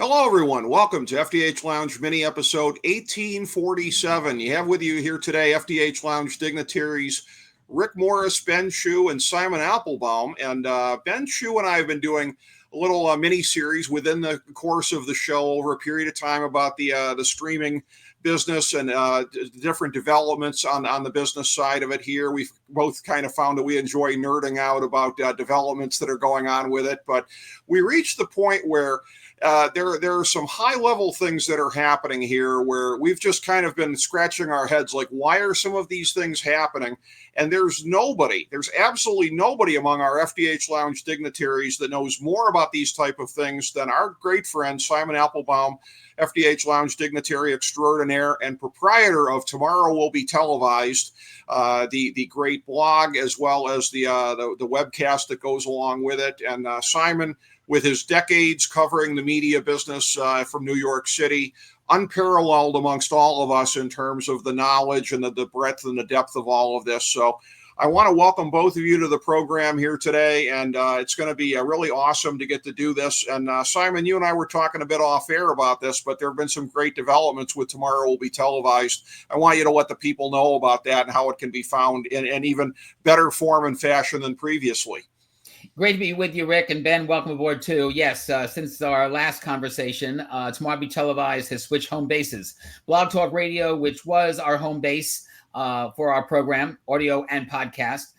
Hello, everyone. Welcome to FDH Lounge mini episode 1847. You have with you here today FDH Lounge dignitaries Rick Morris, Ben Shu, and Simon Applebaum. And Ben Shu and I have been doing a little mini series within the course of the show over a period of time about the streaming business and different developments on the business side of it here. We've both kind of found that we enjoy nerding out about developments that are going on with it. But we reached the point where there are some high-level things that are happening here where we've just kind of been scratching our heads like, why are some of these things happening? And there's absolutely nobody among our FDH Lounge dignitaries that knows more about these type of things than our great friend Simon Applebaum, FDH Lounge dignitary extraordinaire and proprietor of Tomorrow Will Be Televised, the great blog, as well as the webcast that goes along with it. And Simon, with his decades covering the media business from New York City, unparalleled amongst all of us in terms of the knowledge and the breadth and the depth of all of this. So I want to welcome both of you to the program here today, and it's going to be really awesome to get to do this. And Simon, you and I were talking a bit off air about this, but there have been some great developments with Tomorrow Will Be Televised. I want you to let the people know about that and how it can be found in even better form and fashion than previously. Great to be with you, Rick, and Ben, welcome aboard too. Yes, since our last conversation, Tomorrow Will Be Televised has switched home bases. Blog Talk Radio, which was our home base for our program, audio and podcast,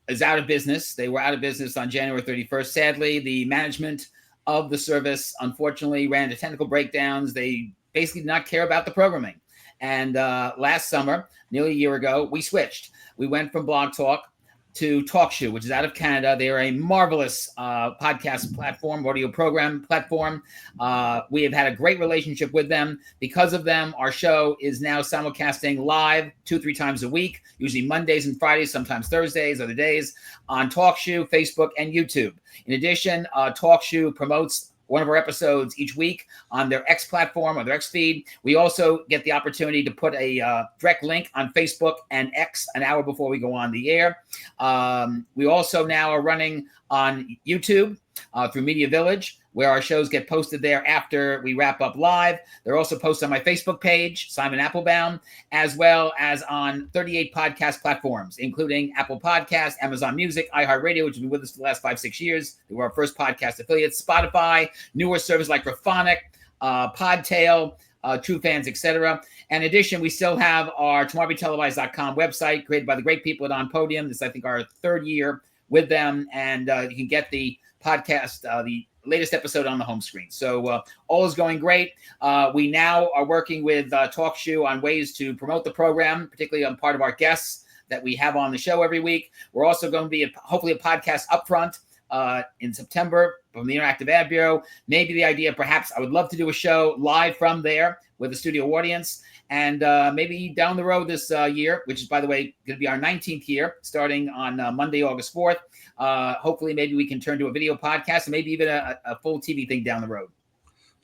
is out of business. They were out of business on January 31st. Sadly, the management of the service, unfortunately, ran into technical breakdowns. They basically did not care about the programming. And last summer, nearly a year ago, we switched. We went from Blog Talk to TalkShoe, which is out of Canada. They are a marvelous podcast platform, audio program platform. We have had a great relationship with them. Because of them, our show is now simulcasting live 2-3 times a week, usually Mondays and Fridays, sometimes Thursdays, other days, on TalkShoe, Facebook, and YouTube. In addition, TalkShoe promotes one of our episodes each week on their X platform or their X feed. We also get the opportunity to put a direct link on Facebook and X an hour before we go on the air. We also now are running on YouTube through Media Village, where our shows get posted there after we wrap up live. They're also posted on my Facebook page, Simon Applebaum, as well as on 38 podcast platforms, including Apple Podcasts, Amazon Music, iHeartRadio, which has been with us for the last 5-6 years. They were our first podcast affiliates, Spotify, newer services like Raphonic, Podtail, True Fans, etc. And in addition, we still have our tomorrowbetelevised.com website created by the great people at On Podium. This is, I think, our third year with them, and you can get the podcast, the latest episode on the home screen. So all is going great. We now are working with TalkShoe on ways to promote the program, particularly on part of our guests that we have on the show every week. We're also going to be hopefully a podcast upfront in September from the Interactive Ad Bureau. Maybe the idea, perhaps, I would love to do a show live from there with a studio audience. And maybe down the road this year, which is, by the way, going to be our 19th year, starting on Monday, August 4th. Hopefully, maybe we can turn to a video podcast and maybe even a full TV thing down the road.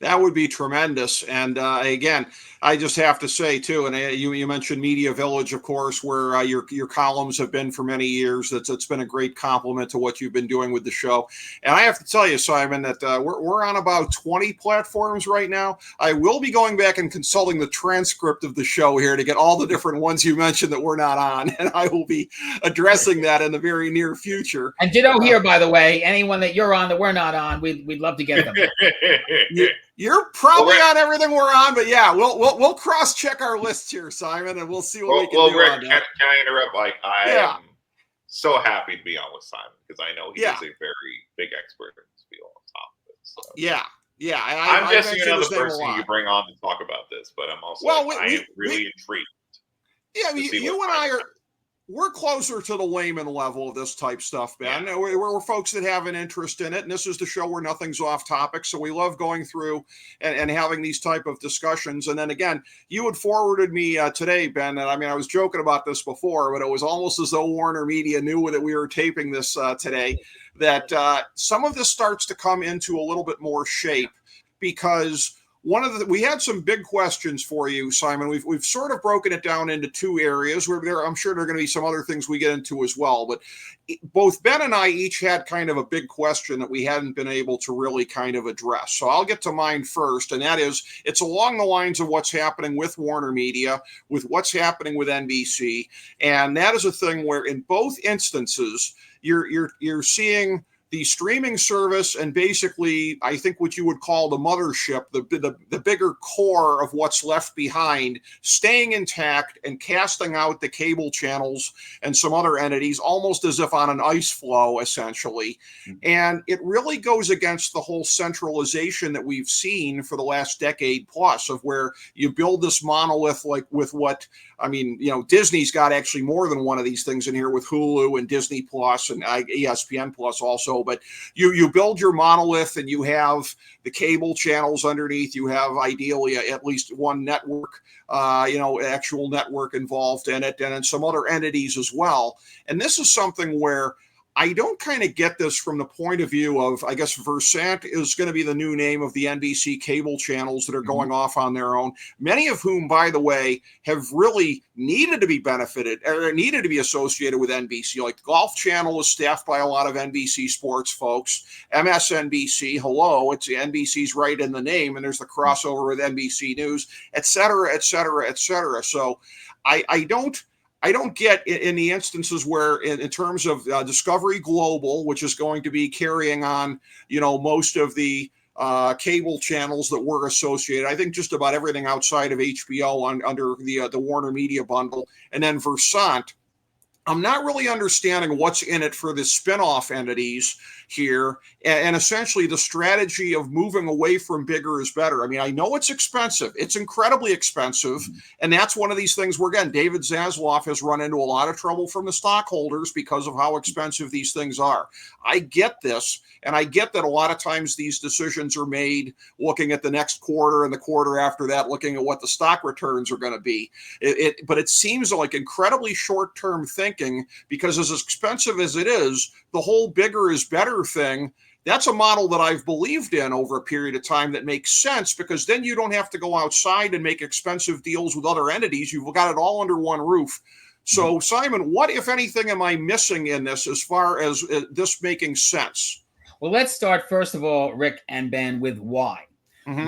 That would be tremendous. And again, I just have to say, too, and you mentioned Media Village, of course, where your columns have been for many years. It's been a great compliment to what you've been doing with the show. And I have to tell you, Simon, that we're on about 20 platforms right now. I will be going back and consulting the transcript of the show here to get all the different ones you mentioned that we're not on. And I will be addressing that in the very near future. And ditto here, by the way, anyone that you're on that we're not on, we'd love to get them. You're probably on everything we're on, but yeah, we'll cross-check our lists here, Simon, and we'll see what we can do. Rick, on that. Can I interrupt? I am so happy to be on with Simon because I know he is a very big expert in this field on top of it. So. Yeah. I'm just another person you bring on to talk about this, but I'm also I am really intrigued. Yeah, you and I we're closer to the layman level of this type stuff, Ben. Yeah. We're folks that have an interest in it, and this is the show where nothing's off topic, so we love going through and having these type of discussions. And then again, you had forwarded me today, Ben, and I mean, I was joking about this before, but it was almost as though Warner Media knew that we were taping this today, that some of this starts to come into a little bit more shape, because we had some big questions for you, Simon. We've sort of broken it down into two areas where I'm sure there are going to be some other things we get into as well. But both Ben and I each had kind of a big question that we hadn't been able to really kind of address. So I'll get to mine first, and that is, it's along the lines of what's happening with Warner Media, with what's happening with NBC, and that is a thing where in both instances you're seeing the streaming service and basically, I think what you would call the mothership, the bigger core of what's left behind, staying intact and casting out the cable channels and some other entities, almost as if on an ice flow, essentially. And it really goes against the whole centralization that we've seen for the last decade plus, of where you build this monolith, like with what, I mean, Disney's got actually more than one of these things in here with Hulu and Disney Plus and ESPN Plus also. But you build your monolith and you have the cable channels underneath. You have ideally at least one network, actual network involved in it, and then some other entities as well. And this is something where I don't kind of get this from the point of view of, I guess, Versant is going to be the new name of the NBC cable channels that are going off on their own, many of whom, by the way, have really needed to be benefited or needed to be associated with NBC. Like Golf Channel is staffed by a lot of NBC sports folks. MSNBC, hello, it's NBC's right in the name, and there's the crossover with NBC News, et cetera, et cetera, et cetera. So I don't get in the instances where in terms of Discovery Global, which is going to be carrying on, most of the cable channels that were associated. I think just about everything outside of HBO under the Warner Media bundle. And then Versant, I'm not really understanding what's in it for the spinoff entities here, and essentially the strategy of moving away from bigger is better. I mean, I know it's expensive. It's incredibly expensive. And that's one of these things where, again, David Zaslav has run into a lot of trouble from the stockholders because of how expensive these things are. I get this. And I get that a lot of times these decisions are made looking at the next quarter and the quarter after that, looking at what the stock returns are going to be. But it seems like incredibly short-term thinking, because as expensive as it is, the whole bigger is better thing, that's a model that I've believed in over a period of time that makes sense, because then you don't have to go outside and make expensive deals with other entities. You've got it all under one roof. So, Simon, what, if anything, am I missing in this as far as this making sense? Well, let's start, first of all, Rick and Ben, with why.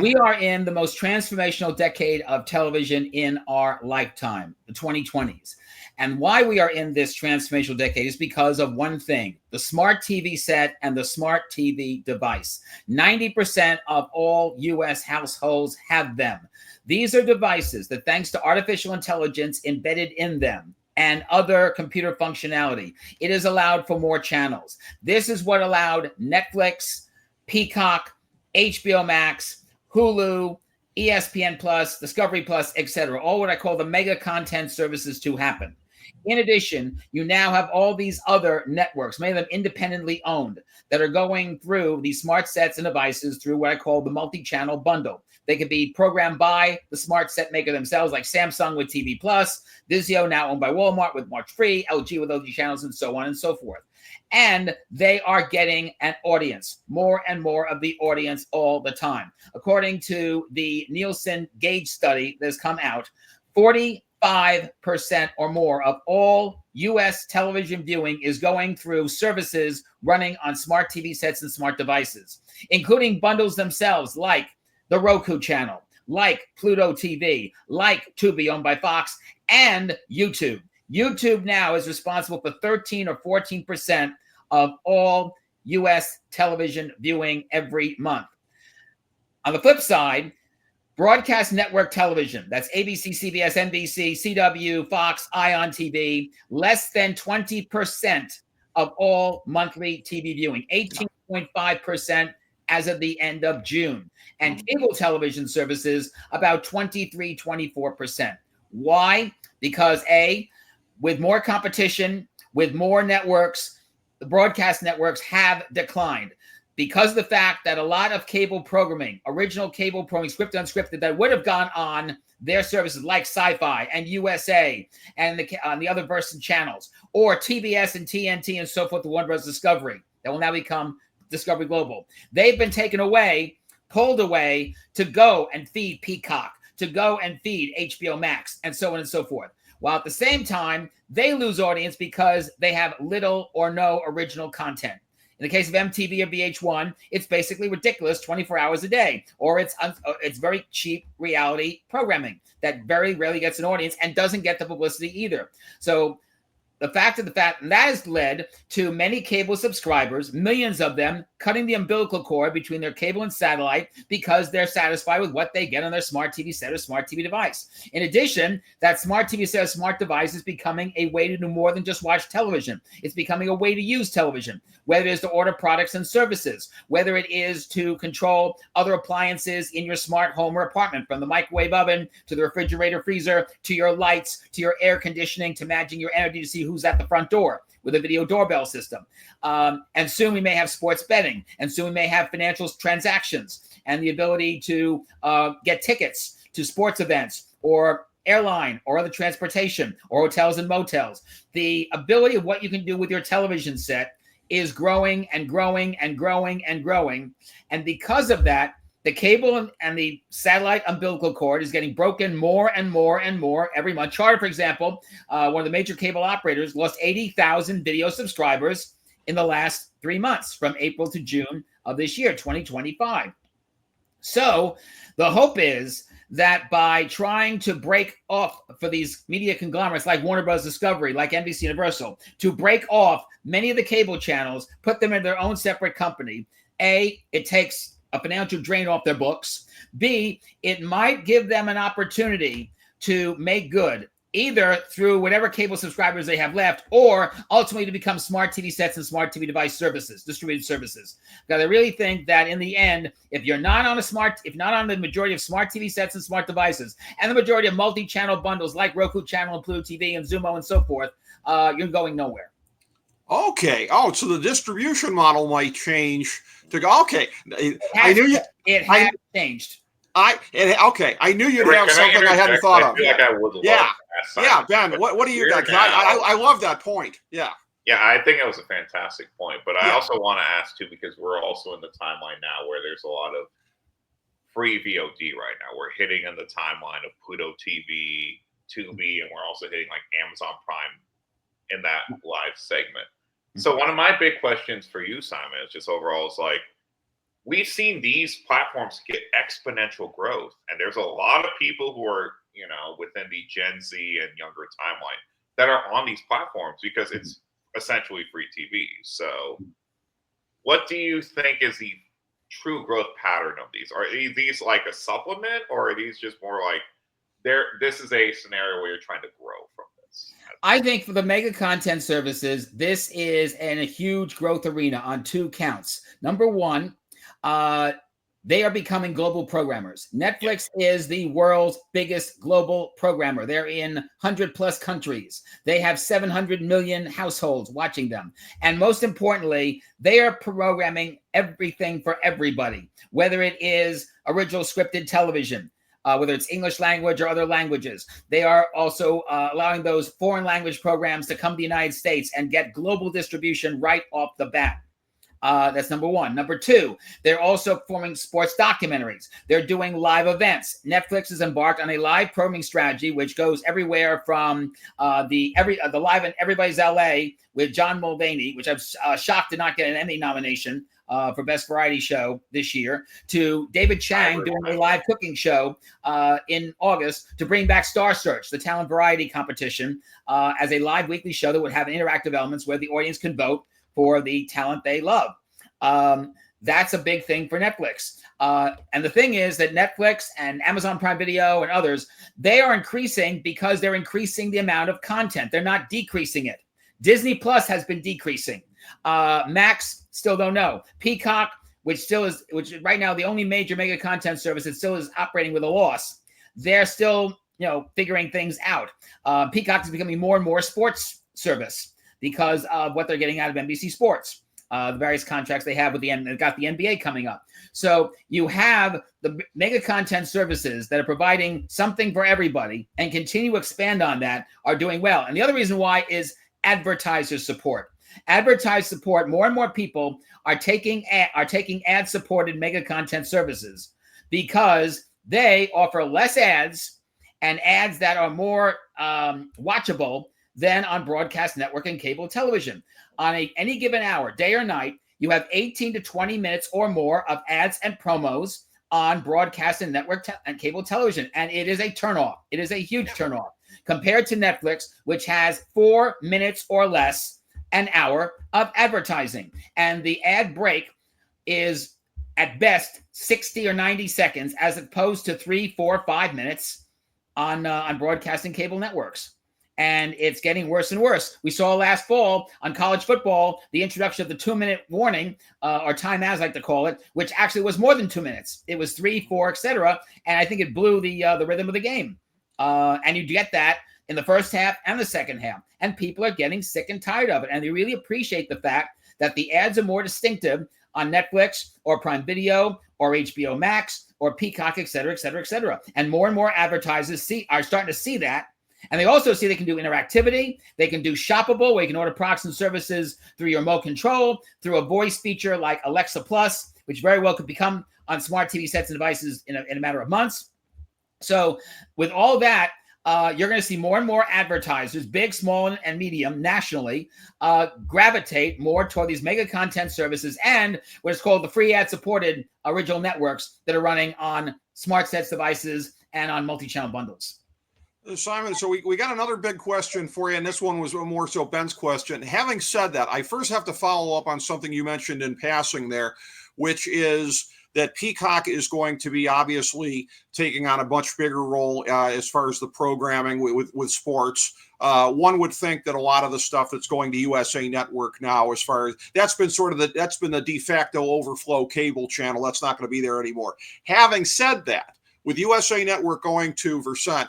We are in the most transformational decade of television in our lifetime, the 2020s. And why we are in this transformational decade is because of one thing: the smart TV set and the smart TV device. 90% of all U.S. households have them. These are devices that, thanks to artificial intelligence embedded in them and other computer functionality, it is allowed for more channels. This is what allowed Netflix, Peacock, HBO Max, Hulu, ESPN Plus, Discovery Plus, etc., all what I call the mega content services to happen. In addition, you now have all these other networks, many of them independently owned, that are going through these smart sets and devices through what I call the multi-channel bundle. They could be programmed by the smart set maker themselves, like Samsung with TV Plus, Vizio, now owned by Walmart with March Free, LG with LG channels, and so on and so forth. And they are getting an audience, more and more of the audience all the time. According to the Nielsen Gauge study that has come out, 45% or more of all U.S. television viewing is going through services running on smart TV sets and smart devices, including bundles themselves like the Roku channel, like Pluto TV, like Tubi, owned by Fox, and YouTube. YouTube now is responsible for 13 or 14% of all U.S. television viewing every month. On the flip side, broadcast network television, that's ABC, CBS, NBC, CW, Fox, ION TV, less than 20% of all monthly TV viewing, 18.5% as of the end of June. And cable television services, about 23, 24%. Why? Because A, with more competition, with more networks, the broadcast networks have declined. Because of the fact that a lot of cable programming, original cable programming, scripted, unscripted, that would have gone on their services like Sci-Fi and USA and the other Versant channels, or TBS and TNT and so forth, the Warner Bros. Discovery, that will now become Discovery Global. They've been taken away pulled away to go and feed Peacock, to go and feed HBO Max, and so on and so forth. While at the same time, they lose audience because they have little or no original content. In the case of MTV or VH1, it's basically ridiculous 24 hours a day, or it's very cheap reality programming that very rarely gets an audience and doesn't get the publicity either. So the fact and that has led to many cable subscribers, millions of them, cutting the umbilical cord between their cable and satellite because they're satisfied with what they get on their smart TV set or smart TV device. In addition, that smart TV set or smart device is becoming a way to do more than just watch television. It's becoming a way to use television, whether it is to order products and services, whether it is to control other appliances in your smart home or apartment, from the microwave oven to the refrigerator freezer, to your lights, to your air conditioning, to managing your energy to see who's at the front door with a video doorbell system. And soon we may have sports betting, and soon we may have financial transactions and the ability to get tickets to sports events or airline or other transportation or hotels and motels. The ability of what you can do with your television set is growing and growing and growing and growing. And because of that, the cable and the satellite umbilical cord is getting broken more and more and more every month. Charter, for example, one of the major cable operators, lost 80,000 video subscribers in the last 3 months from April to June of this year, 2025. So the hope is that by trying to break off for these media conglomerates like Warner Bros. Discovery, like NBC Universal, to break off many of the cable channels, put them in their own separate company, A, it takes a financial drain off their books. B, it might give them an opportunity to make good, either through whatever cable subscribers they have left, or ultimately to become smart TV sets and smart TV device services, distributed services. Because I really think that in the end, if you're not on the majority of smart TV sets and smart devices, and the majority of multi-channel bundles like Roku Channel and Pluto TV and Zumo and so forth, you're going nowhere. Okay. Oh, so the distribution model might change to go. Okay. I knew you. It has changed. Okay. I knew you'd have something I hadn't thought of. Like I would yeah. Ben, what do you got? I love that point. Yeah. Yeah, I think it was a fantastic point. But I also want to ask, too, because we're also in the timeline now where there's a lot of free VOD right now. We're hitting in the timeline of Pluto TV, Tubi, and we're also hitting like Amazon Prime in that live segment. So one of my big questions for you, Simon, is just overall is like, we've seen these platforms get exponential growth, and there's a lot of people who are, within the Gen Z and younger timeline that are on these platforms because it's essentially free TV. So what do you think is the true growth pattern of these? Are these like a supplement, or are these just more like this is a scenario where you're trying to grow from this? I think for the mega content services, this is a huge growth arena on two counts. Number one, they are becoming global programmers. Netflix is the world's biggest global programmer. They're in 100 plus countries. They have 700 million households watching them. And most importantly, they are programming everything for everybody, whether it is original scripted television, whether it's English language or other languages. They are also allowing those foreign language programs to come to the United States and get global distribution right off the bat. That's number one. Number two, they're also performing sports documentaries. They're doing live events. Netflix has embarked on a live programming strategy, which goes everywhere from the Live in Everybody's LA with John Mulvaney, which I'm shocked to not get an Emmy nomination for Best Variety Show this year, to David Chang doing a live cooking show in August to bring back Star Search, the talent variety competition, as a live weekly show that would have interactive elements where the audience can vote for the talent they love. That's a big thing for Netflix. And the thing is that Netflix and Amazon Prime Video and others, they are increasing because they're increasing the amount of content. They're not decreasing it. Disney Plus has been decreasing. Max, still don't know. Peacock, which is right now the only major mega content service that still is operating with a loss. They're still, figuring things out. Peacock is becoming more and more sports service because of what they're getting out of NBC Sports, the various contracts they have with they've got the NBA coming up. So you have the mega content services that are providing something for everybody and continue to expand on that are doing well. And the other reason why is advertiser support. advertised support, more and more people are taking ad-supported mega content services because they offer less ads and ads that are more watchable than on broadcast network and cable television. On any given hour, day or night, you have 18 to 20 minutes or more of ads and promos on broadcast and network and cable television. And it is a turnoff. It is a huge turnoff compared to Netflix, which has 4 minutes or less an hour of advertising. And the ad break is at best 60 or 90 seconds as opposed to 3, 4, 5 minutes on broadcasting cable networks. And it's getting worse and worse. We saw last fall on college football, the introduction of the 2-minute warning, or timeout, as I like to call it, which actually was more than 2 minutes. It was 3, 4, etc. And I think it blew the rhythm of the game. And you get that in the first half and the second half. And people are getting sick and tired of it. And they really appreciate the fact that the ads are more distinctive on Netflix or Prime Video or HBO Max or Peacock, et cetera, et cetera, et cetera. And more advertisers are starting to see that. And they also see they can do interactivity. They can do shoppable, where you can order products and services through your remote control, through a voice feature like Alexa Plus, which very well could become on smart TV sets and devices in a matter of months. So with all that, you're going to see more and more advertisers, big, small, and medium, nationally, gravitate more toward these mega content services and what is called the free ad-supported original networks that are running on smart sets devices and on multi-channel bundles. Simon, so we got another big question for you, and this one was more so Ben's question. Having said that, I first have to follow up on something you mentioned in passing there, which is that Peacock is going to be obviously taking on a much bigger role as far as the programming with sports. One would think that a lot of the stuff that's going to USA Network now, as far as that's been the de facto overflow cable channel, that's not going to be there anymore. Having said that, with USA Network going to Versant,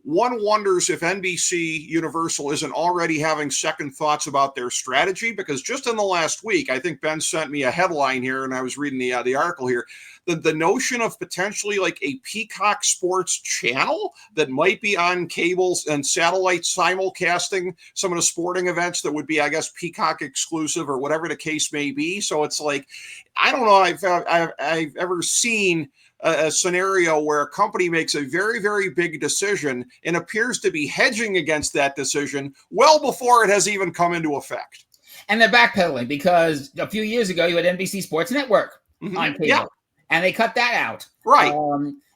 one wonders if NBC Universal isn't already having second thoughts about their strategy, because just in the last week, I think Ben sent me a headline here, and I was reading the article here, the notion of potentially like a Peacock sports channel that might be on cables and satellite simulcasting some of the sporting events that would be, I guess, Peacock exclusive or whatever the case may be. So it's like, I don't know, I've ever seen a scenario where a company makes a very, very big decision and appears to be hedging against that decision well before it has even come into effect. And they're backpedaling because a few years ago you had NBC Sports Network on cable, and they cut that out. Right.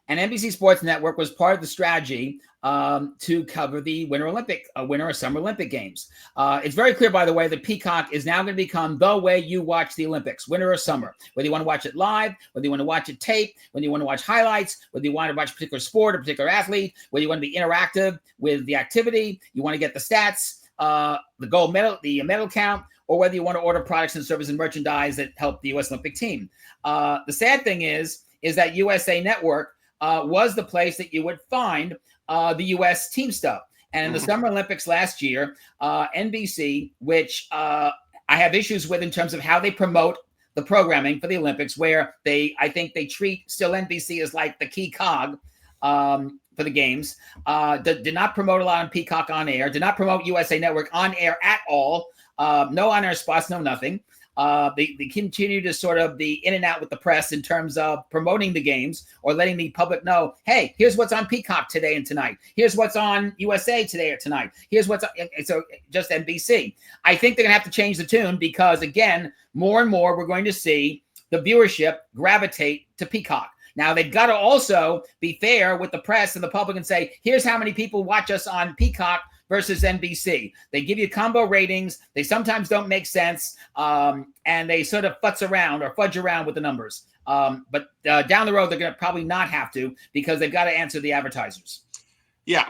And NBC Sports Network was part of the strategy to cover the Winter or Summer Olympic Games. It's very clear, by the way, that Peacock is now going to become the way you watch the Olympics, winter or summer, whether you want to watch it live, whether you want to watch it taped, whether you want to watch highlights, whether you want to watch a particular sport, a particular athlete, whether you want to be interactive with the activity, you want to get the stats, the gold medal, the medal count, or whether you want to order products and services and merchandise that help the U.S. Olympic team. The sad thing is that USA Network was the place that you would find the U.S. team stuff. And in the Summer Olympics last year, NBC, which I have issues with in terms of how they promote the programming for the Olympics, where I think they treat still NBC as like the key cog for the games, did not promote a lot on Peacock on air, did not promote USA Network on air at all, no on-air spots, no nothing. They continue to sort of be in and out with the press in terms of promoting the games or letting the public know, hey, here's what's on Peacock today and tonight. Here's what's on USA today or tonight. Here's what's on, so just NBC. I think they're going to have to change the tune because, again, more and more we're going to see the viewership gravitate to Peacock. Now, they've got to also be fair with the press and the public and say, here's how many people watch us on Peacock versus NBC. They give you combo ratings. They sometimes don't make sense, and they sort of fudge around with the numbers. But down the road, they're going to probably not have to because they've got to answer the advertisers. Yeah,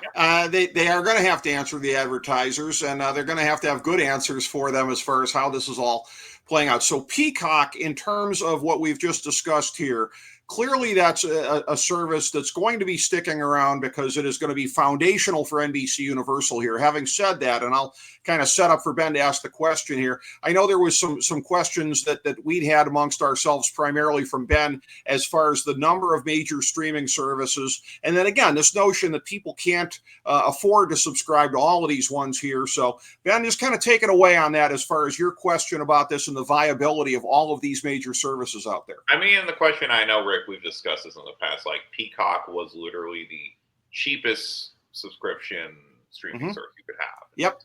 they are going to have to answer the advertisers, and they're going to have good answers for them as far as how this is all playing out. So Peacock, in terms of what we've just discussed here, clearly that's a service that's going to be sticking around because it is going to be foundational for NBC Universal here. Having said that, and I'll kind of set up for Ben to ask the question here. I know there was some questions that we'd had amongst ourselves, primarily from Ben, as far as the number of major streaming services. And then again, this notion that people can't afford to subscribe to all of these ones here. So Ben, just kind of take it away on that as far as your question about this and the viability of all of these major services out there. I mean, the question, I know, Rick, we've discussed this in the past, like Peacock was literally the cheapest subscription streaming service you could have. Yep.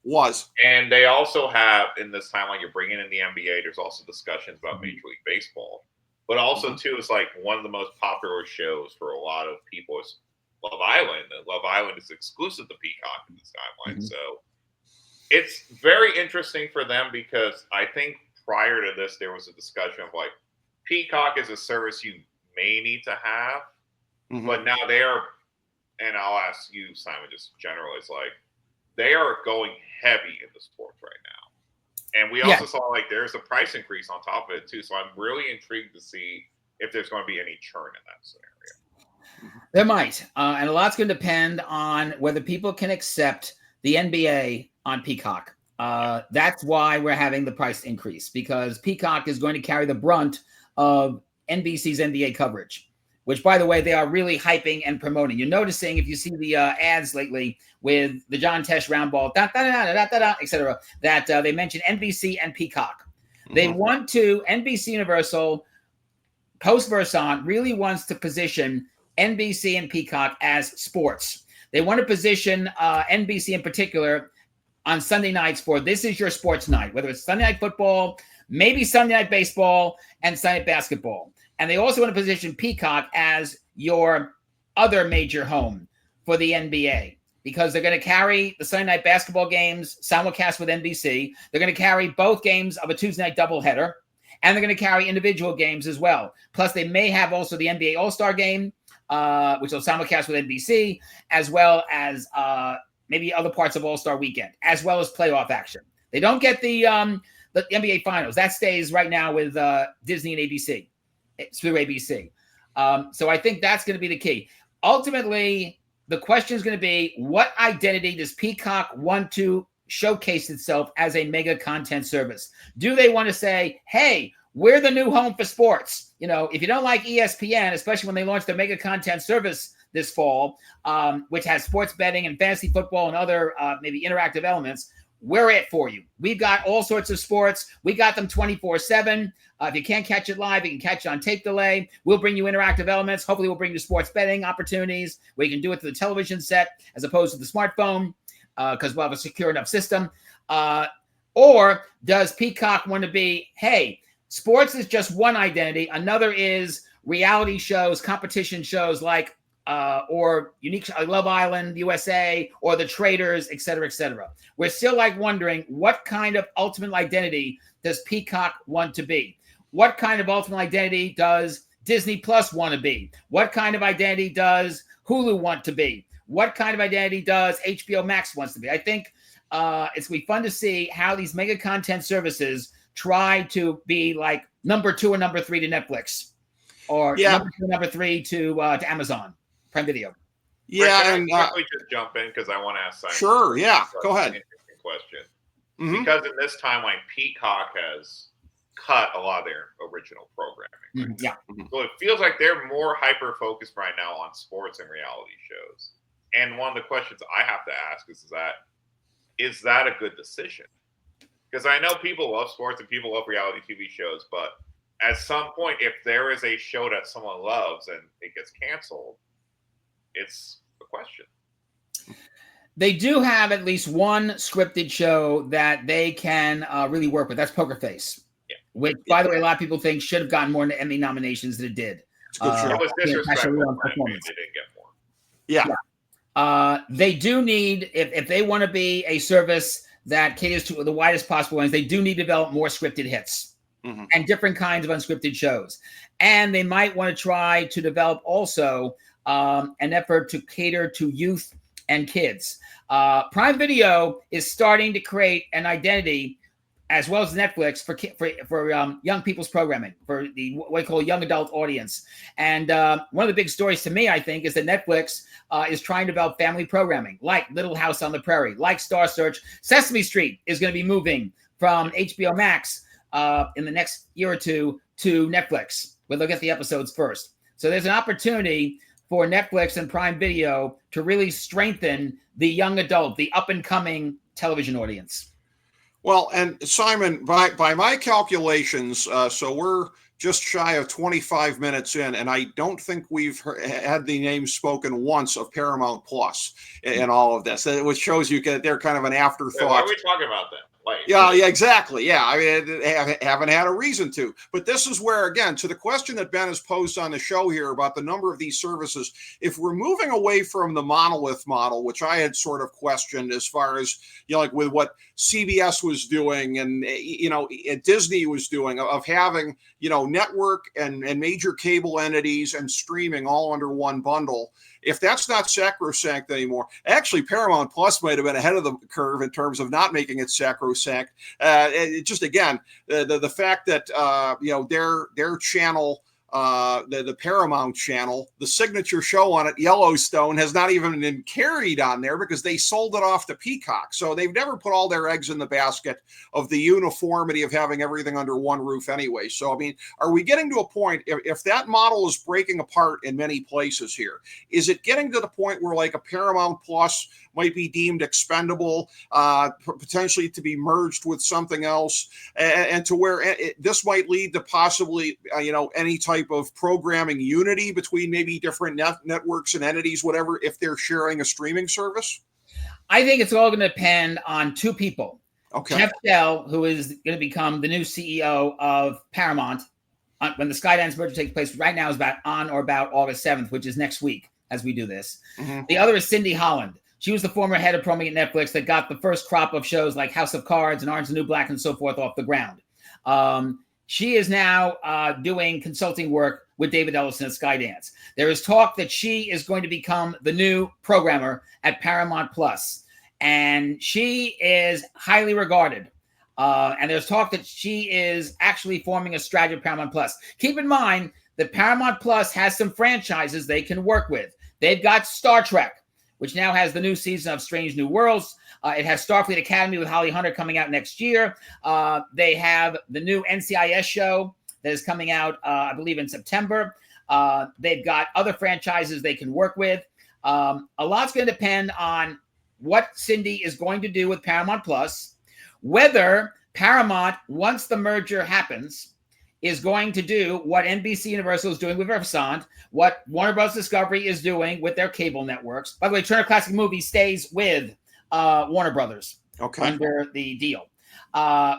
Was. And they also have, in this timeline, you're bringing in the NBA. There's also discussions about Major League Baseball. But also, too, it's like one of the most popular shows for a lot of people is Love Island. And Love Island is exclusive to Peacock in this timeline. So it's very interesting for them because I think prior to this, there was a discussion of like, Peacock is a service you may need to have. But now they are, and I'll ask you, Simon, just generally, it's like, they are going heavy into sports right now. And we also saw like there's a price increase on top of it too. So I'm really intrigued to see if there's going to be any churn in that scenario. There might. And a lot's going to depend on whether people can accept the NBA on Peacock. That's why we're having the price increase, because Peacock is going to carry the brunt of NBC's NBA coverage, which, by the way, they are really hyping and promoting. You're noticing, if you see the ads lately with the John Tesh round ball, etc., that they mention NBC and Peacock. They want to, NBC Universal, post-Versant, really wants to position NBC and Peacock as sports. They want to position NBC in particular on Sunday nights for this is your sports night, whether it's Sunday night football, maybe Sunday night baseball, and Sunday night basketball. And they also want to position Peacock as your other major home for the NBA, because they're going to carry the Sunday night basketball games simulcast with NBC. They're going to carry both games of a Tuesday night doubleheader, and they're going to carry individual games as well. Plus, they may have also the NBA All-Star game, which will simulcast with NBC, as well as maybe other parts of All-Star Weekend, as well as playoff action. They don't get the NBA Finals. That stays right now with Disney and ABC. It's through ABC. So I think that's going to be the key. Ultimately, the question is going to be, what identity does Peacock want to showcase itself as a mega content service? Do they want to say, hey, we're the new home for sports? You know, if you don't like ESPN, especially when they launched their mega content service this fall, which has sports betting and fantasy football and other maybe interactive elements, we're it for you. We've got all sorts of sports. We got them 24/7. If you can't catch it live, you can catch it on tape delay. We'll bring you interactive elements. Hopefully, we'll bring you sports betting opportunities where you can do it to the television set as opposed to the smartphone, because we'll have a secure enough system. Or does Peacock want to be, hey, sports is just one identity. Another is reality shows, competition shows like or unique Love Island, USA, or The Traders, et cetera, et cetera. We're still like wondering, what kind of ultimate identity does Peacock want to be? What kind of ultimate identity does Disney Plus want to be? What kind of identity does Hulu want to be? What kind of identity does HBO Max wants to be? I think it's going to be fun to see how these mega content services try to be like number 2 and number 3 to Netflix, or number 2 and number 3 to Amazon Prime Video. Yeah, Rick, can I quickly just jump in because I want to ask Simon. Sure, yeah, go ahead. Interesting question. Because in this timeline, Peacock has cut a lot of their original programming. Right? So it feels like they're more hyper-focused right now on sports and reality shows. And one of the questions I have to ask is that a good decision? Because I know people love sports and people love reality TV shows, but at some point, if there is a show that someone loves and it gets canceled, it's a question. They do have at least one scripted show that they can really work with. That's Poker Face, which, by the way, a lot of people think should have gotten more Emmy nominations than it did. It's a good show. It was disrespectful. They didn't get more. Yeah. They do need, if they want to be a service that caters to the widest possible ones, they do need to develop more scripted hits and different kinds of unscripted shows. And they might want to try to develop also an effort to cater to youth and kids. Prime Video is starting to create an identity as well as Netflix for young people's programming, for the what we call young adult audience. And one of the big stories to me, I think, is that Netflix is trying to develop family programming like Little House on the Prairie, like Star Search. Sesame Street is going to be moving from HBO Max in the next year or two to Netflix, where they'll get the episodes first. So there's an opportunity for Netflix and Prime Video to really strengthen the young adult, the up-and-coming television audience. Well, and Simon, by my calculations, so we're just shy of 25 minutes in, and I don't think we've had the name spoken once of Paramount Plus in all of this, which shows you they're kind of an afterthought. Why are we talking about that? Yeah, exactly. Yeah, I mean, haven't had a reason to. But this is where, again, to the question that Ben has posed on the show here about the number of these services, if we're moving away from the monolith model, which I had sort of questioned as far as, like with what CBS was doing and, Disney was doing, of having, network and major cable entities and streaming all under one bundle. If that's not sacrosanct anymore, actually Paramount Plus might have been ahead of the curve in terms of not making it sacrosanct. Just again, the fact that their channel, the Paramount channel, the signature show on it, Yellowstone, has not even been carried on there because they sold it off to Peacock. So they've never put all their eggs in the basket of the uniformity of having everything under one roof anyway. So, I mean, are we getting to a point, if that model is breaking apart in many places here, is it getting to the point where like a Paramount Plus might be deemed expendable, potentially to be merged with something else, and to where this might lead to possibly, any type of programming unity between maybe different networks and entities, whatever, if they're sharing a streaming service? I think it's all going to depend on two people. Okay. Jeff Dell, who is going to become the new CEO of Paramount when the Skydance merger takes place, right now is on or about August 7th, which is next week as we do this. Mm-hmm. The other is Cindy Holland. She was the former head of programming at Netflix that got the first crop of shows like House of Cards and Orange is the New Black and so forth off the ground. She is now doing consulting work with David Ellison at Skydance. There is talk that she is going to become the new programmer at Paramount Plus, and she is highly regarded. And there's talk that she is actually forming a strategy of Paramount Plus. Keep in mind that Paramount Plus has some franchises they can work with. They've got Star Trek, which now has the new season of Strange New Worlds. It has Starfleet Academy with Holly Hunter coming out next year. They have the new NCIS show that is coming out, I believe, in September. They've got other franchises they can work with. A lot's going to depend on what Cindy is going to do with Paramount Plus, whether Paramount, once the merger happens, is going to do what NBC Universal is doing with Versant, what Warner Bros. Discovery is doing with their cable networks. By the way, Turner Classic Movies stays with Warner Brothers under the deal,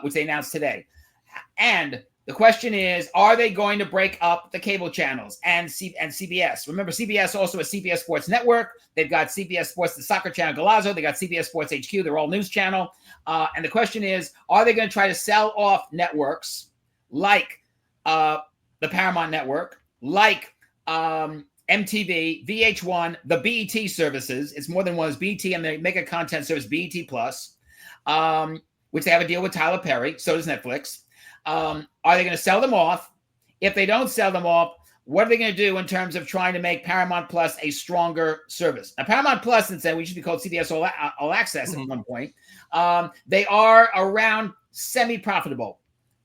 which they announced today. And the question is, are they going to break up the cable channels and CBS? Remember, CBS also has CBS Sports Network. They've got CBS Sports, the soccer channel Golazo. They got CBS Sports HQ. They're all news channel. And the question is, are they going to try to sell off networks like the Paramount Network, like MTV, VH1, the BET services? It's more than one. It's BET and they make a content service, BET Plus, which they have a deal with Tyler Perry. So does Netflix. Are they going to sell them off? If they don't sell them off, what are they going to do in terms of trying to make Paramount Plus a stronger service? Now, Paramount Plus, since then, we should be called CBS All Access at one point. They are around semi-profitable.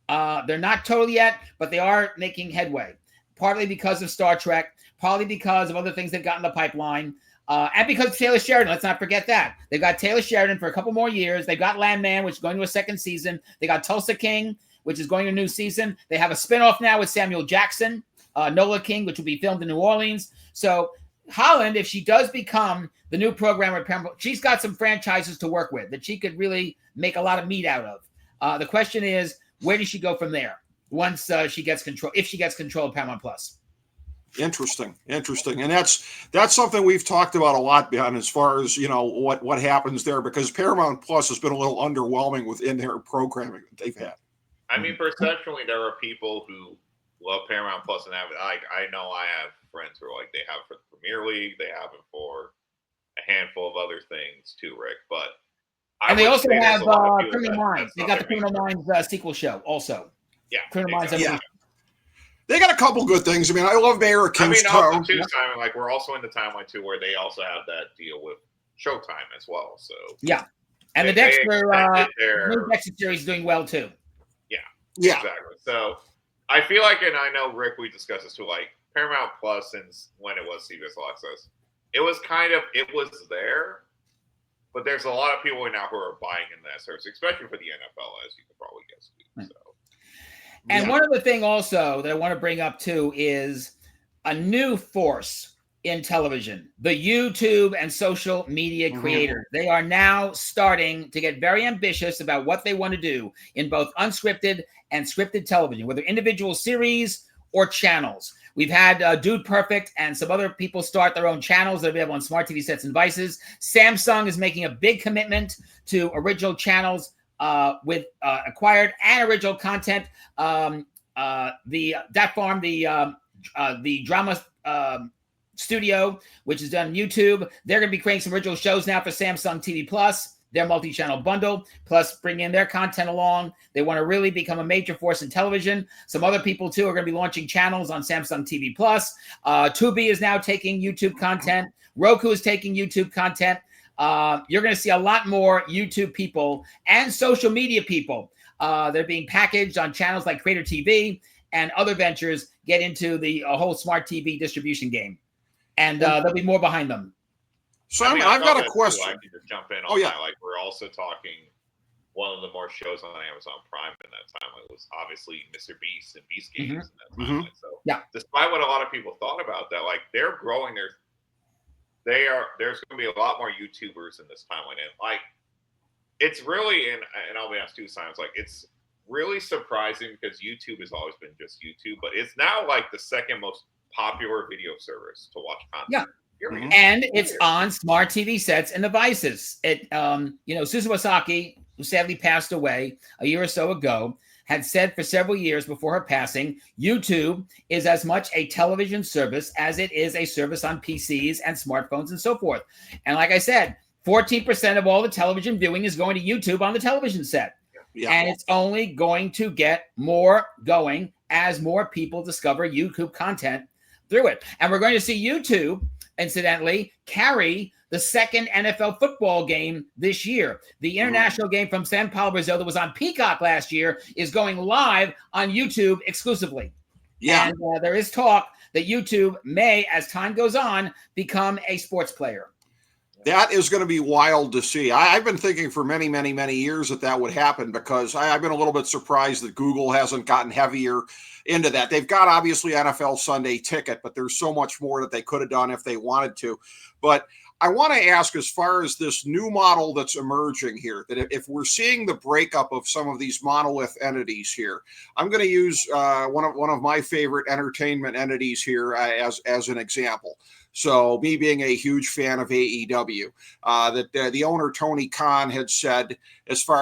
They're not total yet, but they are making headway, partly because of Star Trek, partly because of other things they've got in the pipeline, and because of Taylor Sheridan. Let's not forget that. They've got Taylor Sheridan for a couple more years. They've got Landman, which is going to a second season. They got Tulsa King, which is going to a new season. They have a spinoff now with Samuel Jackson, Nola King, which will be filmed in New Orleans. So Holland, if she does become the new programmer at Paramount, she's got some franchises to work with that she could really make a lot of meat out of. The question is, where does she go from there once she gets control, if she gets control of Paramount Plus? Interesting. And that's something we've talked about a lot, Ben, as far as, what happens there, because Paramount Plus has been a little underwhelming within their programming that they've had. I mean, perceptually, there are people who love Paramount Plus and have it. I know I have friends who are like, they have it for the Premier League, they have it for a handful of other things too, Rick. But And they also have Criminal Minds. Minds. They got the Criminal Minds sequel show also. Yeah. Criminal Minds. Yeah. They got a couple good things. I mean, I love Mayor of Kingstown. Also too, Simon, like we're also in the timeline too where they also have that deal with Showtime as well. So yeah. And the Dexter series is doing well too. Yeah. Exactly. So I feel like, and I know Rick, we discussed this too, like Paramount Plus, since when it was CBS All Access, it was there, but there's a lot of people now who are buying in that service, especially for the NFL, as you can probably guess. So. And one other thing also that I want to bring up too is a new force in television, the YouTube and social media creators. They are now starting to get very ambitious about what they want to do in both unscripted and scripted television, whether individual series or channels. We've had Dude Perfect and some other people start their own channels that are available on smart TV sets and devices. Samsung is making a big commitment to original channels with acquired and original content. The drama studio, which is done on YouTube, they're going to be creating some original shows now for Samsung TV Plus, their multi-channel bundle, plus bring in their content along. They want to really become a major force in television. Some other people too are going to be launching channels on Samsung TV Plus. Tubi is now taking YouTube content. Roku is taking YouTube content. You're going to see a lot more YouTube people and social media people. They're being packaged on channels like Creator TV and other ventures get into the whole smart TV distribution game. And there'll be more behind them. Simon, I've got a question. I can just jump in on that. Like, we're also talking one of the more shows on Amazon Prime in that time. It was obviously Mr. Beast and Beast Games in that time. So, despite what a lot of people thought about that, like, they're growing. There's going to be a lot more YouTubers in this timeline. And, like, it's really, and I'll be honest too, Simon, like, it's really surprising because YouTube has always been just YouTube, but it's now, like, the second most popular video service to watch content. Yeah. And it's on smart TV sets and devices. Susan Wasaki, who sadly passed away a year or so ago, had said for several years before her passing, YouTube is as much a television service as it is a service on PCs and smartphones and so forth. And like I said, 14% of all the television viewing is going to YouTube on the television set. Yeah. And it's only going to get more going as more people discover YouTube content through it. And we're going to see YouTube, incidentally, carry the second NFL football game this year. The international game from Sao Paulo, Brazil, that was on Peacock last year, is going live on YouTube exclusively. Yeah. And there is talk that YouTube may, as time goes on, become a sports player. That is going to be wild to see. I've been thinking for many, many, many years that would happen because I've been a little bit surprised that Google hasn't gotten heavier into that. They've got obviously NFL Sunday Ticket, but there's so much more that they could have done if they wanted to. But I want to ask, as far as this new model that's emerging here, that if we're seeing the breakup of some of these monolith entities here, I'm going to use one of my favorite entertainment entities here as an example. So me being a huge fan of AEW, that the owner, Tony Khan, had said,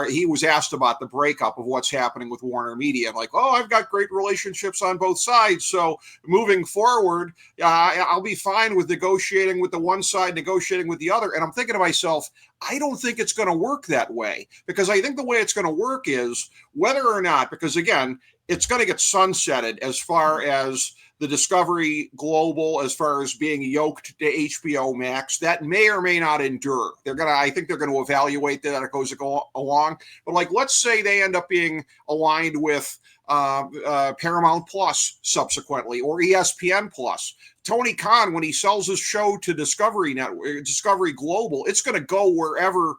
he was asked about the breakup of what's happening with Warner Media. I'm like, I've got great relationships on both sides. So moving forward, I'll be fine with negotiating with the one side, negotiating with the other. And I'm thinking to myself, I don't think it's going to work that way, because I think the way it's going to work is whether or not, because again, it's going to get sunsetted as far as the Discovery Global, as far as being yoked to HBO Max, that may or may not endure. I think they're going to evaluate that as it goes along. But like, let's say they end up being aligned with Paramount Plus subsequently, or ESPN Plus. Tony Khan, when he sells his show to Discovery Global, it's going to go wherever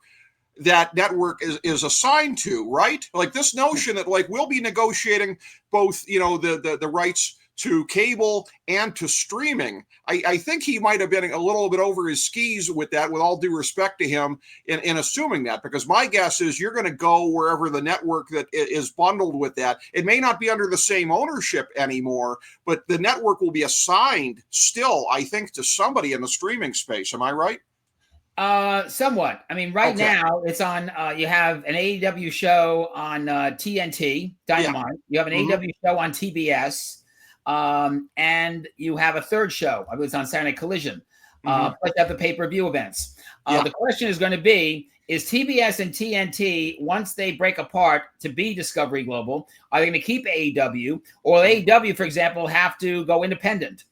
that network is assigned to, right? Like this notion that like we'll be negotiating both, the rights to cable and to streaming. I think he might have been a little bit over his skis with that, with all due respect to him in assuming that, because my guess is you're going to go wherever the network that is bundled with that. It may not be under the same ownership anymore, but the network will be assigned still, I think, to somebody in the streaming space. Am I right? Somewhat. I mean, right now it's on, you have an AEW show on TNT, Dynamite. Yeah. You have an AEW show on TBS. And you have a third show. I was on Saturday Night Collision. plus have the pay-per-view events. The question is going to be, is TBS and TNT, once they break apart to be Discovery Global, are they going to keep AEW? Or will AEW, for example, have to go independent,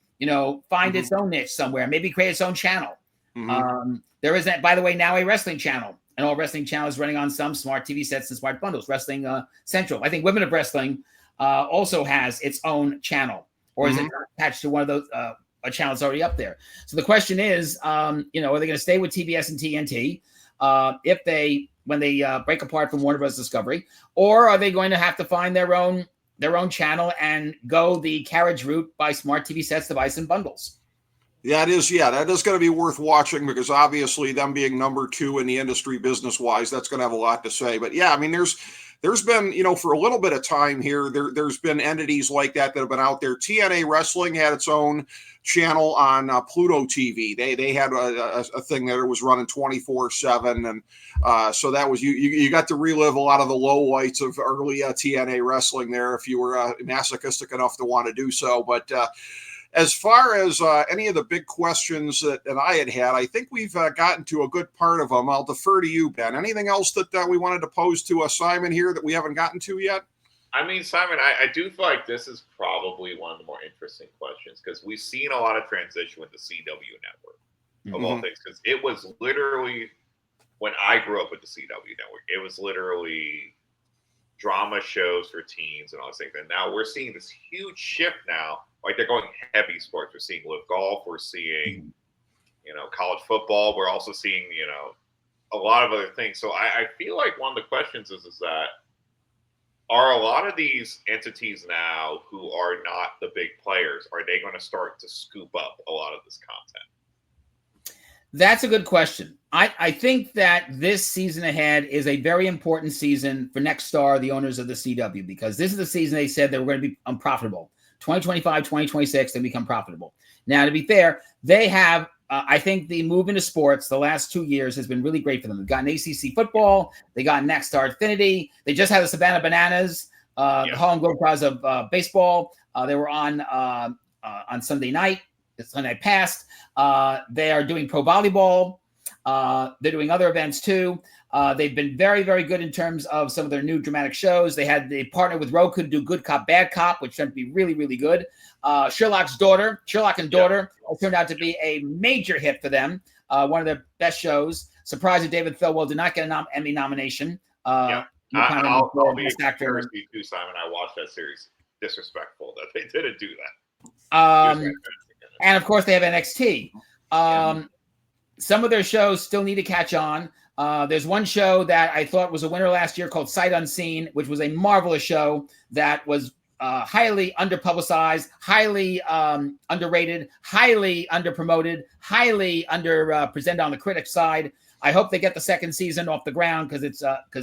find its own niche somewhere, maybe create its own channel? There is, by the way, now a wrestling channel, and all wrestling channels running on some smart TV sets and smart bundles, Wrestling Central. I think Women of Wrestling also has its own channel, or is it attached to one of those a channel that's already up there? So the question is, are they going to stay with TBS and TNT when they break apart from Warner Bros. Discovery, or are they going to have to find their own channel and go the carriage route by smart TV sets, device, and bundles? That is going to be worth watching, because obviously them being number 2 in the industry business wise, that's going to have a lot to say. But yeah, I mean, there's been, for a little bit of time here, there's been entities like that have been out there. TNA Wrestling had its own channel on Pluto TV. They had a thing there that was running 24/7, and so that was you got to relive a lot of the lowlights of early TNA Wrestling there if you were masochistic enough to want to do so. But as far as any of the big questions that I had, I think we've gotten to a good part of them. I'll defer to you, Ben. Anything else that we wanted to pose to Simon here that we haven't gotten to yet? I mean, Simon, I do feel like this is probably one of the more interesting questions, because we've seen a lot of transition with the CW network, of all things, because it was literally, when I grew up with the CW network, it was literally drama shows for teens and all those things. And now we're seeing this huge shift now. Like, they're going heavy sports. We're seeing live golf. We're seeing, college football. We're also seeing, a lot of other things. So I feel like one of the questions is that, are a lot of these entities now who are not the big players, are they going to start to scoop up a lot of this content? That's a good question. I think that this season ahead is a very important season for Nexstar, the owners of the CW, because this is the season they said they were going to be unprofitable. 2025, 2026, they become profitable. Now, to be fair, they have, I think the move into sports the last 2 years has been really great for them. They've gotten ACC football. They got Nexstar Affinity. They just had the Savannah Bananas, the Harlem Globetrotters of baseball. They were on Sunday night. The Sunday past. They are doing pro volleyball. They're doing other events too. They've been very, very good in terms of some of their new dramatic shows. They partnered with Roku to do Good Cop, Bad Cop, which turned to be really, really good. Sherlock and Daughter turned out to be a major hit for them. One of their best shows. Surprised that David Thilwell did not get an Emmy nomination. I'll be actor too, Simon. I watched that series. Disrespectful that they didn't do that. And of course, they have NXT. Some of their shows still need to catch on. There's one show that I thought was a winner last year called Sight Unseen, which was a marvelous show that was highly underpublicized, highly underrated, highly underpromoted, highly presented on the critics side. I hope they get the second season off the ground because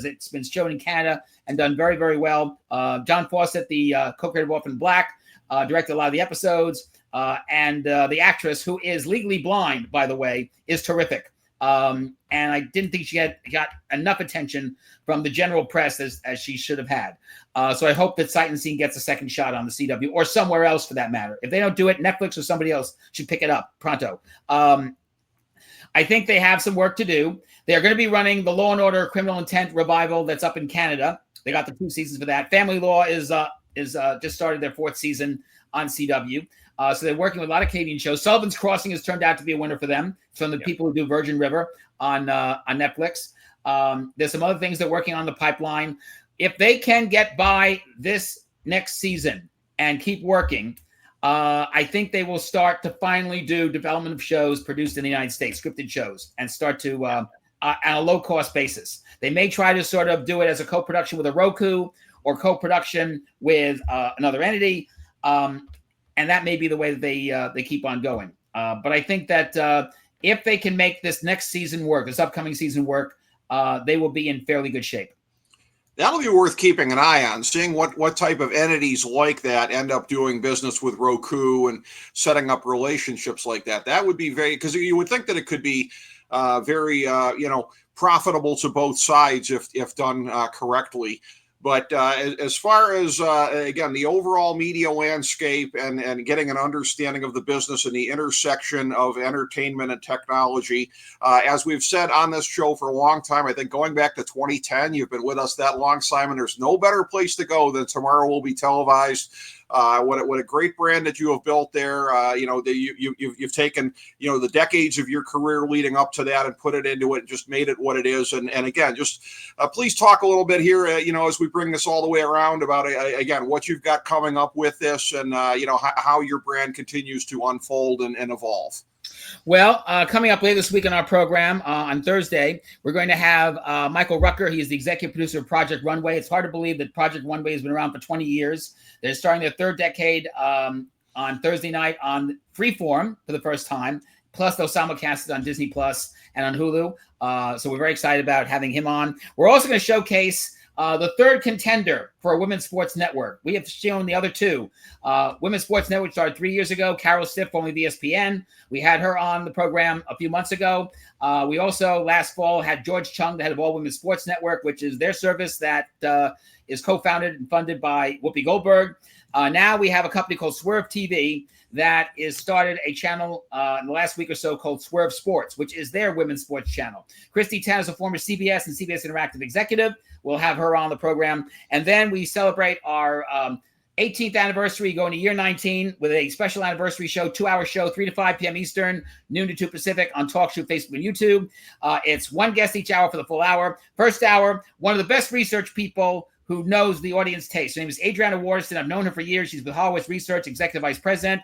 it's been shown in Canada and done very, very well. John Fawcett, the co-creator of Orphan Black, directed a lot of the episodes. And the actress, who is legally blind, by the way, is terrific. And I didn't think she got enough attention from the general press as she should have had. So I hope that Sight Unseen gets a second shot on the CW or somewhere else for that matter. If they don't do it, Netflix or somebody else should pick it up pronto. I think they have some work to do. They're going to be running the Law and Order Criminal Intent revival that's up in Canada. They got the 2 seasons for that. Family Law is just started their 4th season on CW. So they're working with a lot of Canadian shows. Sullivan's Crossing has turned out to be a winner for them. It's from the people who do Virgin River on Netflix. There's some other things they're working on the pipeline. If they can get by this next season and keep working, I think they will start to finally do development of shows produced in the United States, scripted shows, and start to on a low-cost basis. They may try to sort of do it as a co-production with a Roku or co-production with another entity. And that may be the way that they keep on going. But I think that if they can make this next season work, this upcoming season work, they will be in fairly good shape. That'll be worth keeping an eye on, seeing what type of entities like that end up doing business with Roku and setting up relationships like that. That would be because you would think that it could be very profitable to both sides if done correctly. But as far as, again, the overall media landscape and getting an understanding of the business and the intersection of entertainment and technology, as we've said on this show for a long time, I think going back to 2010, you've been with us that long, Simon. There's no better place to go than Tomorrow Will Be Televised. What a great brand that you have built there. You've taken the decades of your career leading up to that and put it into it and just made it what it is. And again, just please talk a little bit here, as we bring this all the way around about again what you've got coming up with this and how your brand continues to unfold and evolve. Well, coming up later this week on our program on Thursday, we're going to have Michael Rucker. He is the executive producer of Project Runway. It's hard to believe that Project Runway has been around for 20 years. They're starting their third decade on Thursday night on Freeform for the first time. Plus, they'll simulcast it on Disney Plus and on Hulu. So we're very excited about having him on. We're also going to showcase the third contender for a women's sports network. We have shown the other two. Women's Sports Network started 3 years ago. Carol Stiff, formerly of ESPN. We had her on the program a few months ago. We also, last fall, had George Chung, the head of All Women's Sports Network, which is their service that is co-founded and funded by Whoopi Goldberg. Now we have a company called Swerve TV that is started a channel in the last week or so called Swerve Sports, which is their women's sports channel. Christy Tan is a former CBS and CBS Interactive executive. We'll have her on the program. And then we celebrate our 18th anniversary, going to year 19 with a special anniversary show, 2-hour show, 3 to 5 p.m. Eastern, noon to 2 Pacific on TalkShoe, Facebook, and YouTube. It's one guest each hour for the full hour. First hour, one of the best research people who knows the audience taste. Her name is Adriana Waterston. I've known her for years. She's with Horowitz Research, Executive Vice President.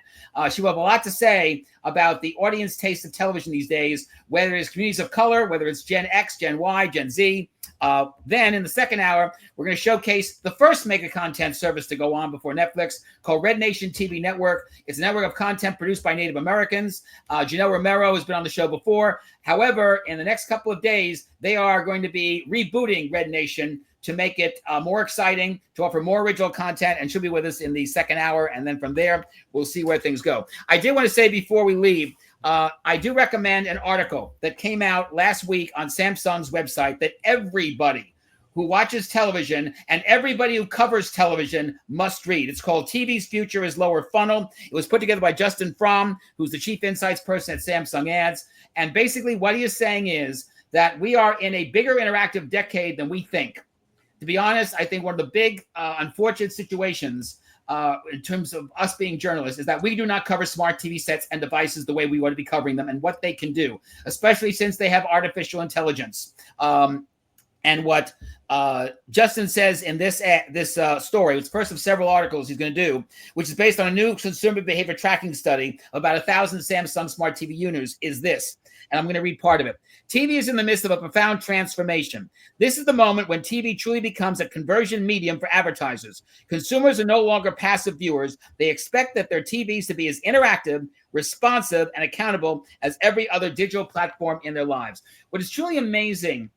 She will have a lot to say about the audience taste of television these days, whether it's communities of color, whether it's Gen X, Gen Y, Gen Z. Then in the second hour, we're going to showcase the first mega content service to go on before Netflix called Red Nation TV Network. It's a network of content produced by Native Americans. Janelle Romero has been on the show before. However, in the next couple of days, they are going to be rebooting Red Nation to make it more exciting, to offer more original content, and she'll be with us in the second hour. And then from there, we'll see where things go. I did want to say before we leave, I do recommend an article that came out last week on Samsung's website that everybody who watches television and everybody who covers television must read. It's called TV's Future is Lower Funnel. It was put together by Justin Fromm, who's the chief insights person at Samsung Ads. And basically what he is saying is that we are in a bigger interactive decade than we think. To be honest, I think one of the big unfortunate situations in terms of us being journalists is that we do not cover smart TV sets and devices the way we want to be covering them and what they can do, especially since they have artificial intelligence. And what Justin says in this story, it's the first of several articles he's going to do, which is based on a new consumer behavior tracking study of about 1,000 Samsung smart TV users, is this. And I'm going to read part of it. TV is in the midst of a profound transformation. This is the moment when TV truly becomes a conversion medium for advertisers. Consumers are no longer passive viewers. They expect that their TVs to be as interactive, responsive, and accountable as every other digital platform in their lives. What is truly amazing,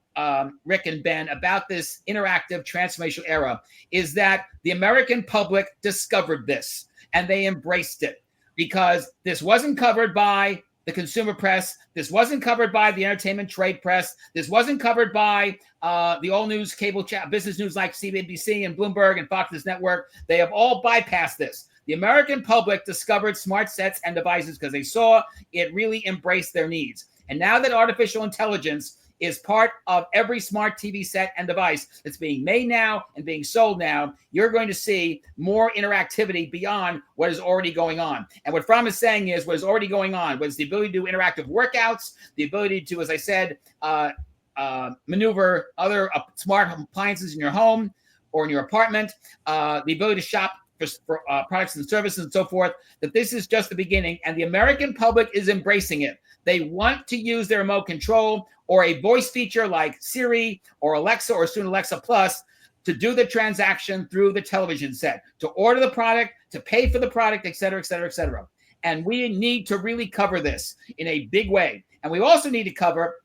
Rick and Ben, about this interactive transformational era is that the American public discovered this and they embraced it, because this wasn't covered by the consumer press. This wasn't covered by the entertainment trade press. This wasn't covered by the all news cable business news like CNBC and Bloomberg and Fox News Network. They have all bypassed this. The American public discovered smart sets and devices because they saw it really embraced their needs. And now that artificial intelligence is part of every smart TV set and device that's being made now and being sold now, you're going to see more interactivity beyond what is already going on. And what Fromm is saying is what is already going on was the ability to do interactive workouts, the ability to, as I said, maneuver other smart appliances in your home or in your apartment, the ability to shop for products and services and so forth, that this is just the beginning. And the American public is embracing it. They want to use their remote control or a voice feature like Siri or Alexa or soon Alexa Plus to do the transaction through the television set, to order the product, to pay for the product, et cetera, et cetera, et cetera. And we need to really cover this in a big way. And we also need to cover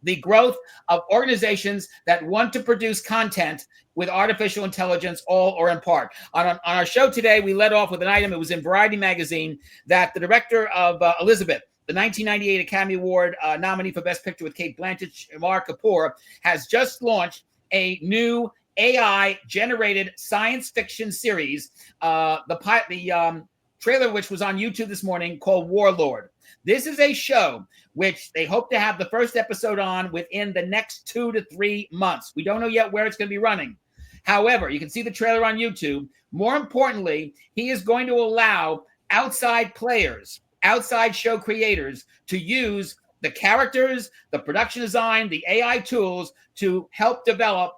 the growth of organizations that want to produce content with artificial intelligence, all or in part. On our show today, we led off with an item, it was in Variety magazine, that the director of Elizabeth, the 1998 Academy Award nominee for Best Picture with Kate Blanchett, Amar Kapoor, has just launched a new AI generated science fiction series. The trailer, which was on YouTube this morning, called Warlord. This is a show which they hope to have the first episode on within the next 2 to 3 months. We don't know yet where it's going to be running. However, you can see the trailer on YouTube. More importantly, he is going to allow outside players, outside show creators to use the characters, the production design, the AI tools to help develop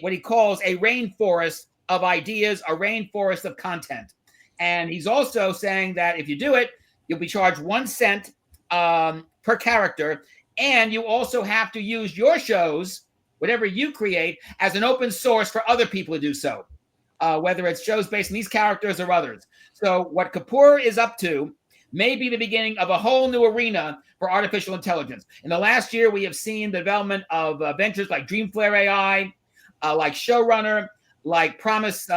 what he calls a rainforest of ideas, a rainforest of content. And he's also saying that if you do it, you'll be charged 1 cent per character. And you also have to use your shows, whatever you create, as an open source for other people to do so, whether it's shows based on these characters or others. So what Kapoor is up to may be the beginning of a whole new arena for artificial intelligence. In the last year, we have seen the development of ventures like Dreamflare AI, like Showrunner, like Promise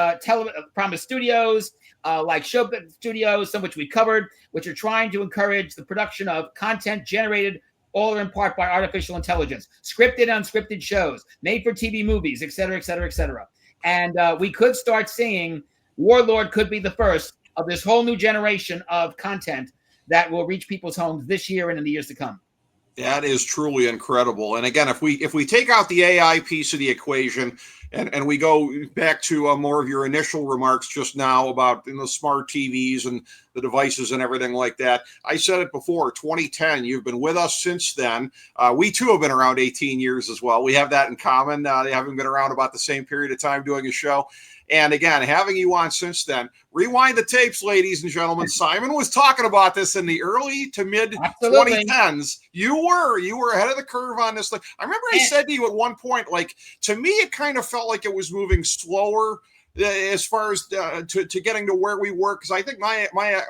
Studios, like Show Studios, some which we covered, which are trying to encourage the production of content generated all or in part by artificial intelligence, scripted, unscripted shows, made for TV movies, et cetera, et cetera, et cetera. And we could start seeing Warlord could be the first of this whole new generation of content that will reach people's homes this year and in the years to come. That is truly incredible. And again, if we take out the AI piece of the equation and we go back to more of your initial remarks just now about the smart TVs and the devices and everything like that, I said it before, 2010, you've been with us since then. We too have been around 18 years as well. We have that in common. They haven't been around about the same period of time doing a show. And again, having you on since then, rewind the tapes, ladies and gentlemen. Simon was talking about this in the early to mid 2010s. You were ahead of the curve on this thing. I remember I said to you at one point, like, to me, it kind of felt like it was moving slower as far as to getting to where we were, because I think my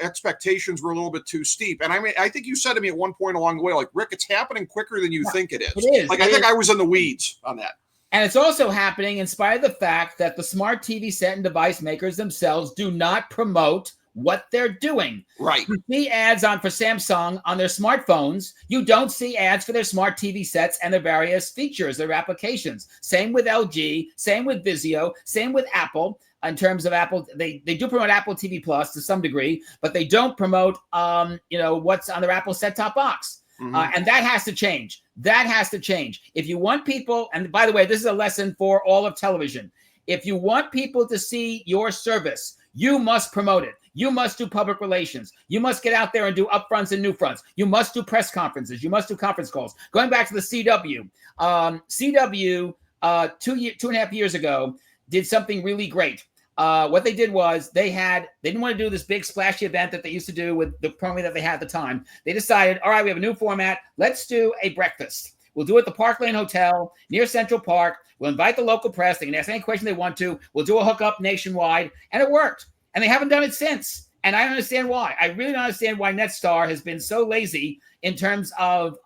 expectations were a little bit too steep. And I mean, I think you said to me at one point along the way, like, Rick, it's happening quicker than you think it is. It is. Like, I think I was in the weeds on that. And it's also happening in spite of the fact that the smart TV set and device makers themselves do not promote what they're doing. Right. You see ads for Samsung on their smartphones. You don't see ads for their smart TV sets and their various features, their applications. Same with LG, same with Vizio, same with Apple. In terms of Apple, they do promote Apple TV Plus to some degree, but they don't promote what's on their Apple set-top box. Mm-hmm. And that has to change. That has to change. If you want people, and by the way, this is a lesson for all of television. If you want people to see your service, you must promote it. You must do public relations. You must get out there and do upfronts and new fronts. You must do press conferences. You must do conference calls. Going back to the CW, CW 2.5 years ago did something really great. What they did was they didn't want to do this big splashy event that they used to do with the program that they had at the time. They decided, all right, we have a new format. Let's do a breakfast. We'll do it at the Park Lane Hotel near Central Park. We'll invite the local press. They can ask any question they want to. We'll do a hookup nationwide. And it worked. And they haven't done it since. And I don't understand why. I really don't understand why Netstar has been so lazy in terms of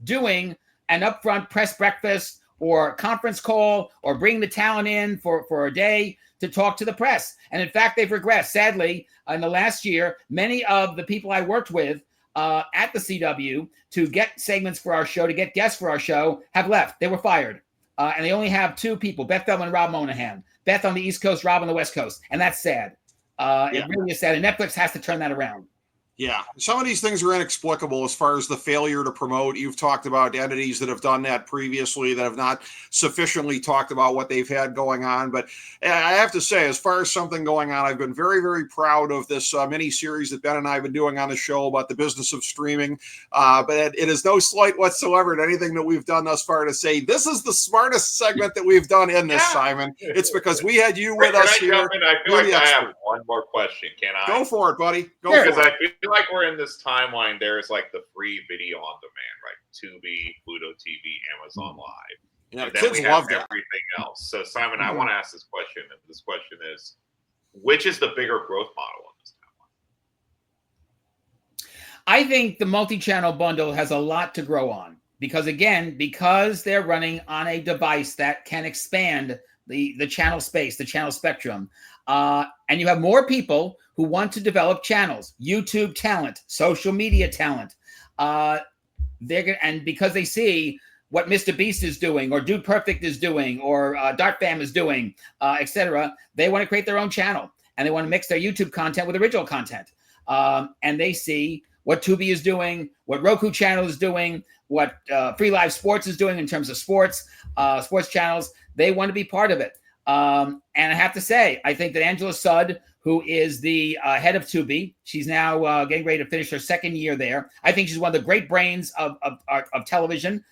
doing an upfront press breakfast or conference call or bring the talent in for a day to talk to the press. And in fact, they've regressed. Sadly, in the last year, many of the people I worked with at the CW to get segments for our show, to get guests for our show, have left. They were fired. And they only have 2 people, Beth Feldman and Rob Monahan. Beth on the East Coast, Rob on the West Coast. And that's sad. It really is sad. And Netflix has to turn that around. Yeah, some of these things are inexplicable as far as the failure to promote. You've talked about entities that have done that previously that have not sufficiently talked about what they've had going on. But I have to say, as far as something going on, I've been very, very proud of this mini-series that Ben and I have been doing on the show about the business of streaming. But it is no slight whatsoever to anything that we've done thus far to say this is the smartest segment that we've done in this, Simon. It's because we had you with us here. I feel like I have one more question. Can I? Go for it, buddy. Go for it. Because I feel like we're in this timeline. There's like the free video on demand, right? Tubi, Pluto TV, Amazon Live. Yeah, and then kids we have love that. Everything else. So Simon, I want to ask this question. And this question is, which is the bigger growth model in this timeline? I think the multi-channel bundle has a lot to grow on because they're running on a device that can expand the channel space, the channel spectrum. And you have more people who want to develop channels, YouTube talent, social media talent. And because they see what Mr. Beast is doing, or Dude Perfect is doing, or Dark Fam is doing, etc. They want to create their own channel, and they want to mix their YouTube content with original content. And they see what Tubi is doing, what Roku channel is doing, what Free Live Sports is doing in terms of sports channels. They want to be part of it. And I have to say, I think that Angela Sudd, who is the head of Tubi, she's now getting ready to finish her second year there. I think she's one of the great brains of television.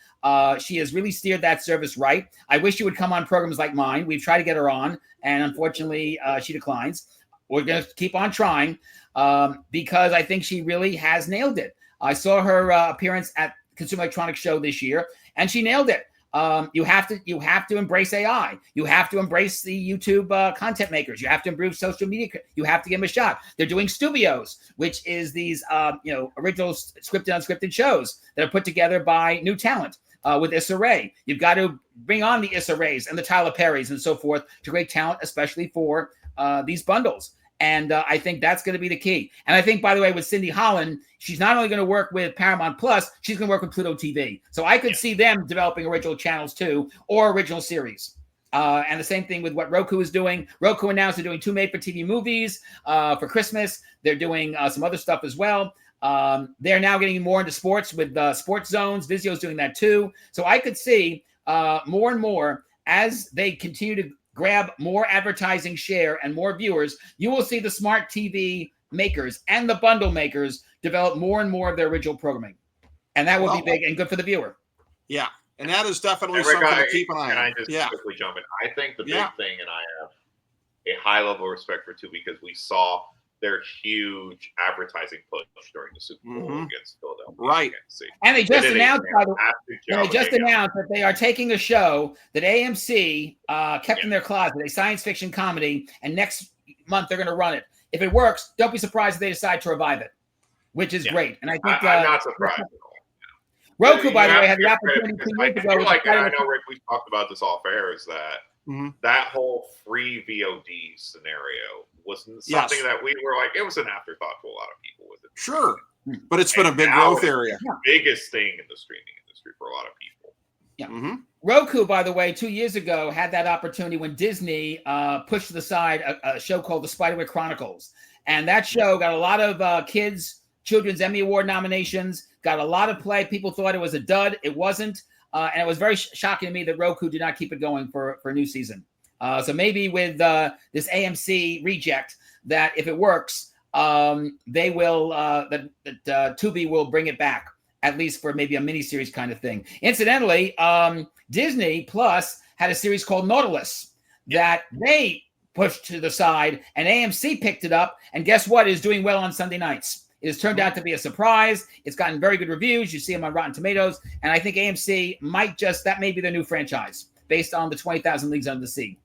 She has really steered that service right. I wish she would come on programs like mine. We've tried to get her on, and unfortunately, she declines. We're going to keep on trying because I think she really has nailed it. I saw her appearance at Consumer Electronics Show this year, and she nailed it. You have to embrace AI. You have to embrace the YouTube content makers. You have to improve social media. You have to give them a shot. They're doing Studios, which is these original scripted, unscripted shows that are put together by new talent with Issa Rae. You've got to bring on the Issa Raes and the Tyler Perrys and so forth to create talent, especially for these bundles. And I think that's going to be the key. And I think, by the way, with Cindy Holland, she's not only going to work with Paramount Plus, she's going to work with Pluto TV. So I could see them developing original channels too, or original series. And the same thing with what Roku is doing. Roku announced they're doing 2 made-for-TV movies for Christmas. They're doing some other stuff as well. They're now getting more into sports with Sports Zones. Vizio's doing that too. So I could see more and more as they continue to grab more advertising share and more viewers, you will see the smart TV makers and the bundle makers develop more and more of their original programming. And that will be big and good for the viewer. Yeah. And that is definitely something to keep an eye on. Can I just quickly jump in? I think the big thing, and I have a high level of respect for Tubi, because we saw their huge advertising push during the Super Bowl against Philadelphia. Right. And they just announced, that they are taking a show that AMC kept in their closet, a science fiction comedy, and next month they're going to run it. If it works, don't be surprised if they decide to revive it, which is great. And I think I'm not surprised at all. Roku, by the way, had the opportunity 2 years ago. I know, Rick, we talked about this off air, is that that whole free VOD scenario wasn't something that we were like, it was an afterthought to a lot of people with it. Sure. But it's been a big growth area. Biggest thing in the streaming industry for a lot of people. Yeah. Roku, by the way, 2 years ago had that opportunity when Disney pushed to the side a show called The Spiderwick Chronicles. And that show got a lot of children's Emmy Award nominations, got a lot of play. People thought it was a dud. It wasn't. And it was very shocking to me that Roku did not keep it going for a new season. So maybe with this AMC reject, that if it works, they will that Tubi will bring it back, at least for maybe a miniseries kind of thing. Incidentally, Disney Plus had a series called Nautilus that they pushed to the side, and AMC picked it up. And guess what? It is doing well on Sunday nights. It has turned out to be a surprise. It's gotten very good reviews. You see them on Rotten Tomatoes. And I think AMC that may be their new franchise based on the 20,000 Leagues Under the Sea.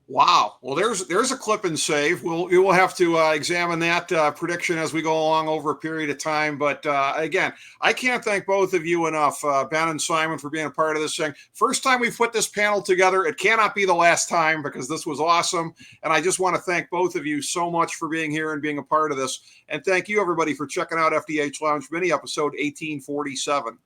Wow. Well, there's a clip and save. We will have to examine that prediction as we go along over a period of time. But again, I can't thank both of you enough, Ben and Simon, for being a part of this thing. First time we've put this panel together. It cannot be the last time, because this was awesome. And I just want to thank both of you so much for being here and being a part of this. And thank you, everybody, for checking out FDH Lounge Mini episode 1847.